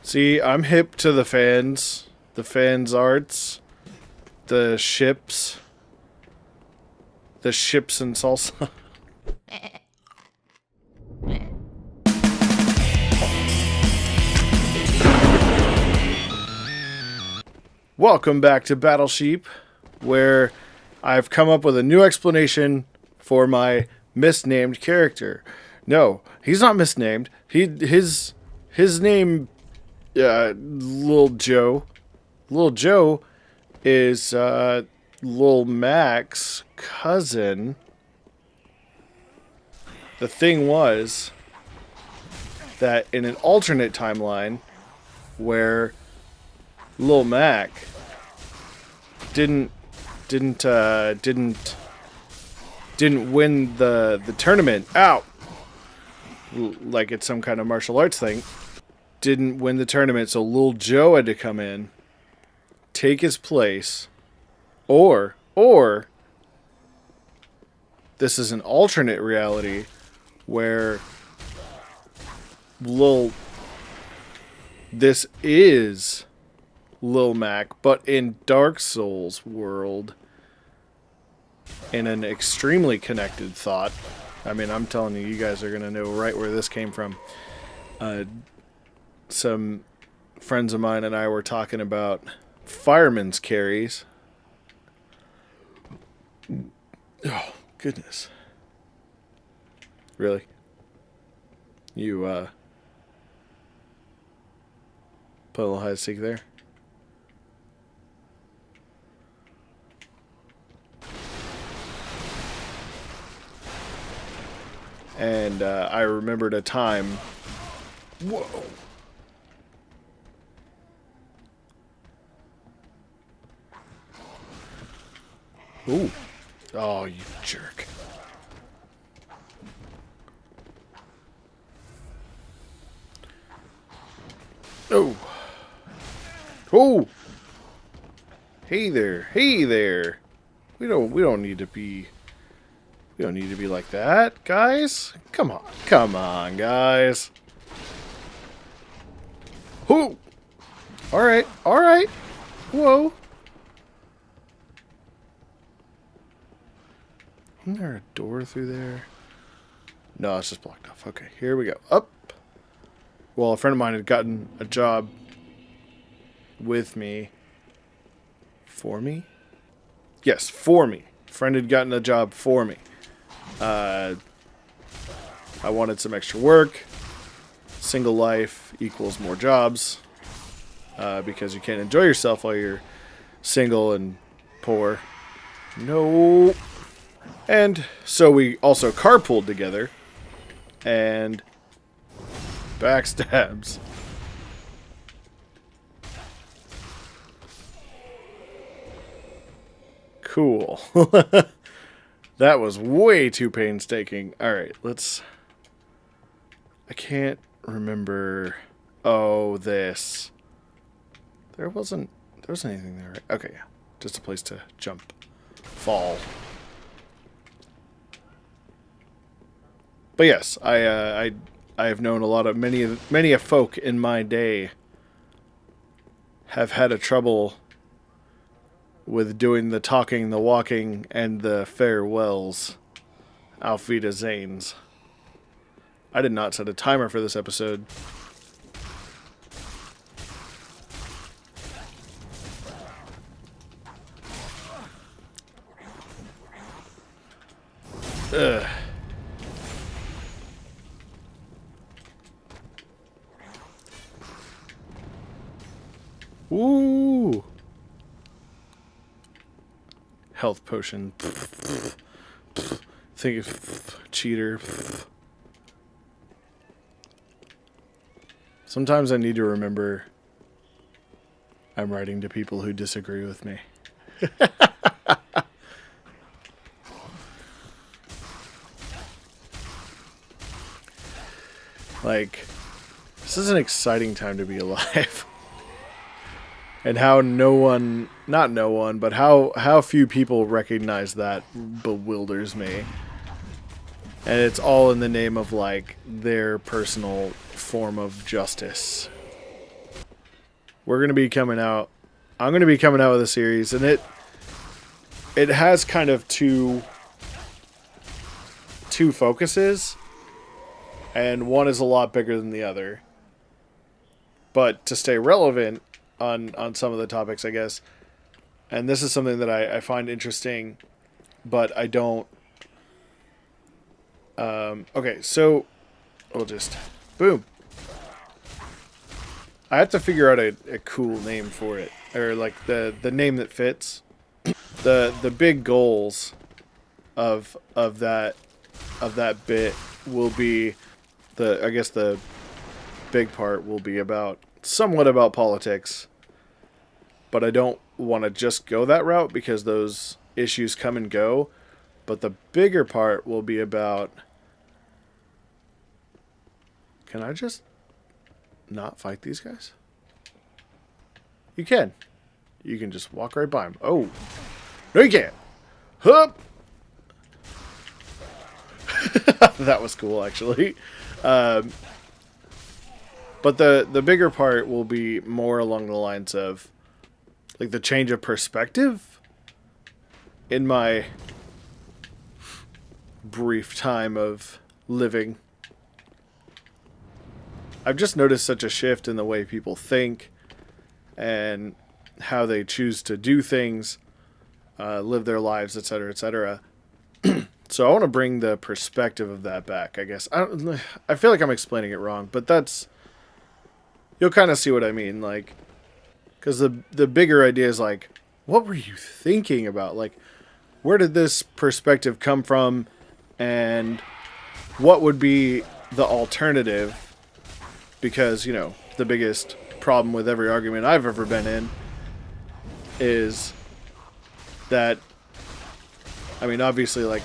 See, I'm hip to the fans arts, the ships and salsa. Welcome back to Battle Sheep, where I've come up with a new explanation for my misnamed character. No, he's not misnamed. His name, Lil Joe. Lil Joe is Lil Mac's cousin. The thing was that in an alternate timeline where Lil Mac didn't win the tournament. Ow! Like it's some kind of martial arts thing. Didn't win the tournament, so Lil Joe had to come in, take his place, or this is an alternate reality where this is Lil Mac, but in Dark Souls world, in an extremely connected thought. I mean, I'm telling you, you guys are going to know right where this came from. Some friends of mine and I were talking about fireman's carries. Oh, goodness. Really? You, put a little hide seek there? And I remembered a time. Whoa. Ooh. Oh, you jerk. Oh. Oh. Hey there. Hey there. We don't need to be like that, guys. Come on, guys. Whoo! All right. Whoa. Isn't there a door through there? No, it's just blocked off. Okay, here we go. Up. Well, a friend of mine had gotten a job with me. For me? Yes, for me. Friend had gotten a job for me. I wanted some extra work. Single life equals more jobs. Because you can't enjoy yourself while you're single and poor. No. And so we also carpooled together. And backstabs. Cool. That was way too painstaking. Alright, I can't remember. Oh, this. There wasn't anything there, right? Okay, yeah. Just a place to jump. Fall. But yes, I have known many a folk in my day have had a trouble with doing the talking, the walking, and the farewells. Auf Wiedersehens. I did not set a timer for this episode. Ugh. Ooh. Health potion. Think of cheater. Sometimes I need to remember I'm writing to people who disagree with me. Like, this is an exciting time to be alive. And how how few people recognize that bewilders me. And it's all in the name of, like, their personal form of justice. we're going to be coming out. I'm going to be coming out with a series, and it has kind of two focuses, and one is a lot bigger than the other. But to stay relevant on some of the topics, I guess, and this is something that I find interesting, but I don't. Okay, so we'll just boom. I have to figure out a cool name for it, or like the name that fits. The big goals of that bit will be I guess the big part will be somewhat about politics, but I don't want to just go that route because those issues come and go. But the bigger part will be about. Can I just not fight these guys? You can. You can just walk right by them. Oh. No, you can't. Hup! That was cool, actually. But the bigger part will be more along the lines of like the change of perspective in my brief time of living. I've just noticed such a shift in the way people think and how they choose to do things, live their lives, etc., etc. So I want to bring the perspective of that back, I guess. I feel like I'm explaining it wrong, but you'll kind of see what I mean. Like, because the bigger idea is like, what were you thinking about? Like, where did this perspective come from? And what would be the alternative? Because, the biggest problem with every argument I've ever been in is that, I mean, obviously, like,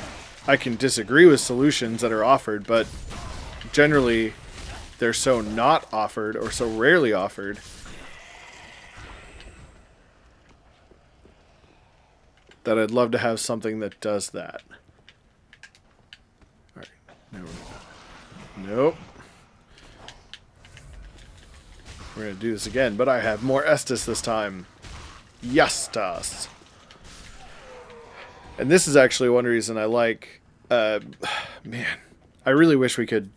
I can disagree with solutions that are offered, but generally they're so not offered or so rarely offered that I'd love to have something that does that. All right. Nope. We're going to do this again, but I have more Estus this time. Yestas. And this is actually one reason I like... man, I really wish we could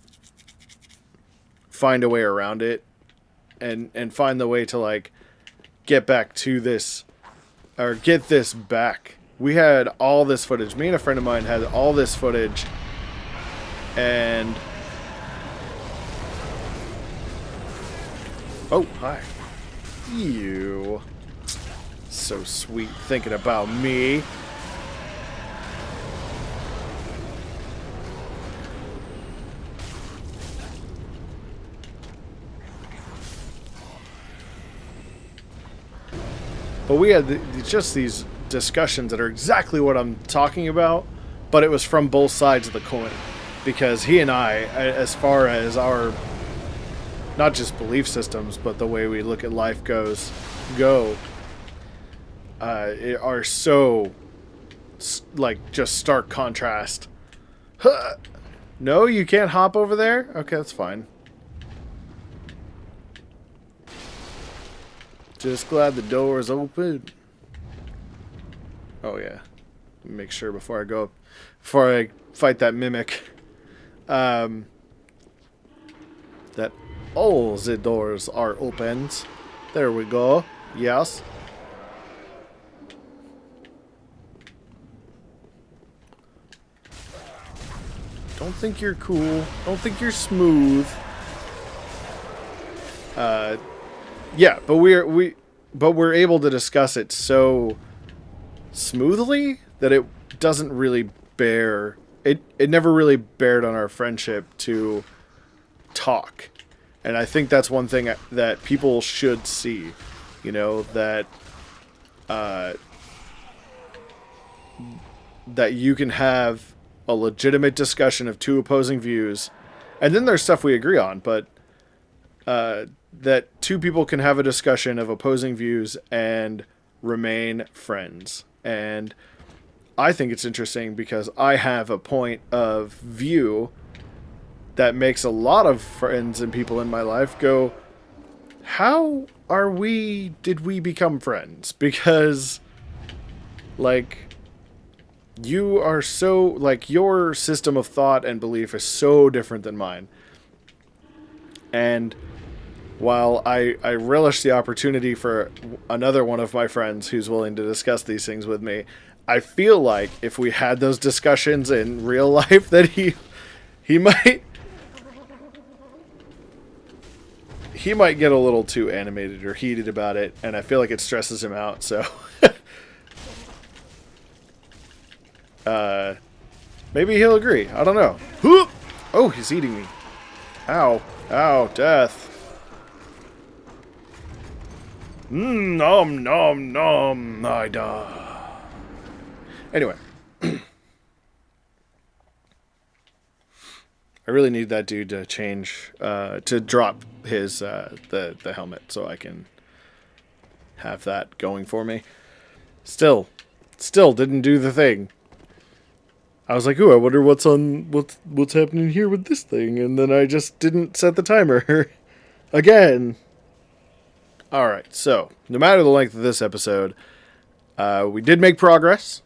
find a way around it and find the way to, like, get back to this, or get this back. We had all this footage. Me and a friend of mine had all this footage, and... Oh, hi. You. So sweet thinking about me. But we had just these discussions that are exactly what I'm talking about, but it was from both sides of the coin. Because he and I, as far as our... not just belief systems, but the way we look at life are so, like, just stark contrast. Huh. No, you can't hop over there? Okay, that's fine. Just glad the door is open. Oh, yeah. Make sure before I fight that mimic, that all the doors are opened. There we go. Yes. Don't think you're cool. Don't think you're smooth. Yeah, but we're able to discuss it so smoothly that it doesn't really bear... It never really bared on our friendship to talk. And I think that's one thing that people should see, that that you can have a legitimate discussion of two opposing views, and then there's stuff we agree on, but that two people can have a discussion of opposing views and remain friends. And I think it's interesting because I have a point of view that makes a lot of friends and people in my life go, how did we become friends? Because, like, you are so, like, your system of thought and belief is so different than mine. And while I relish the opportunity for another one of my friends who's willing to discuss these things with me, I feel like if we had those discussions in real life, that he might he might get a little too animated or heated about it, and I feel like it stresses him out. So, maybe he'll agree. I don't know. Oh, he's eating me. Ow. Ow, death. Nom, nom, nom. I die. Anyway. I really need that dude to change, to drop his, the helmet so I can have that going for me. Still didn't do the thing. I was like, ooh, I wonder what's happening here with this thing, and then I just didn't set the timer again. All right, so no matter the length of this episode, we did make progress.